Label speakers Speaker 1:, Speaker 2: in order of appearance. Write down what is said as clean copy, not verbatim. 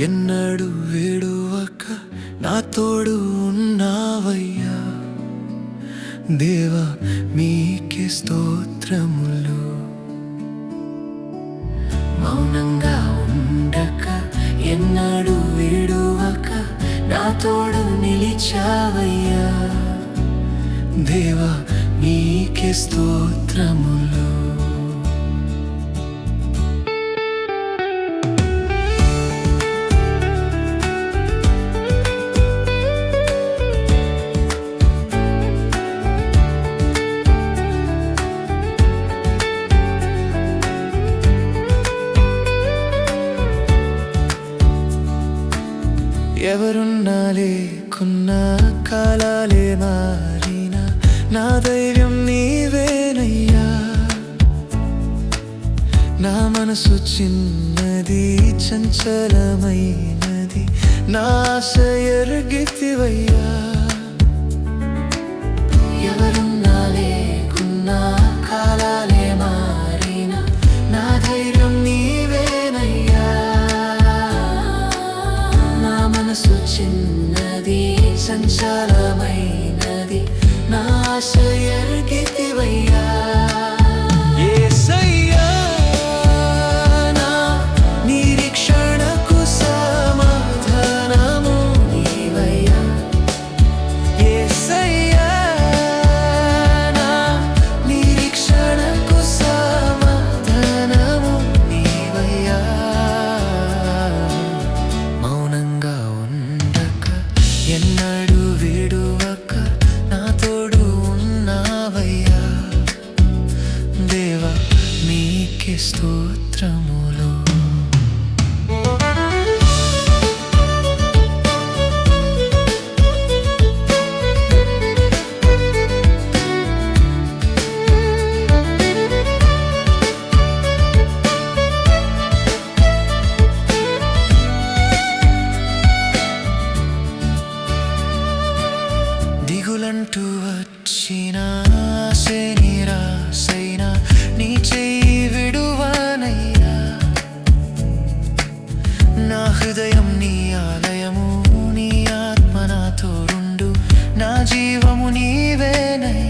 Speaker 1: ఎన్నడు విడువక నా తోడు ఉన్నావయ్యా. దేవా మీకే స్తోత్రములు. మౌనంగా ఉండక ఎన్నడు విడువక నా తోడు నిలిచావయ్యా. దేవా మీకే స్తోత్రములు. ఎవరున్నా లేకున్నా కాలాలే మారినా నా ధైర్యం నీవేనయ్యా. నా మనసు చిన్నది చంచలమైనది, నా ఆశ ఎరుగితివయ్యా. ఎవరున్నా లేకున్నా కాలాలే మారినా నా ధైర్యం నీవేనయ్యా. నా మనసు చిన్నది సంచాలమైనది, నా ఆశ ఎరుగితివయ్యా. యేసయ్యా నా నిరీక్షణకు సమాధానము నీవయ్యా. యేసయ్యా నా నిరీక్షణకు సమాధానము నీవయ్యా. మౌనంగా ఉండక ఎన్నడు విడువక నా తోడు ఉన్నావయ్యా. దేవా మీకే స్తోత్రములు. దిగులంటూ వచ్చిన ఆశే నిరాశైనా నీ చెయ్యి విడువనయ్యా. నా హృదయం నీ ఆలయము, నీ ఆత్మ నాతో ఉండు, నా జీవము నీవేనయ్యా.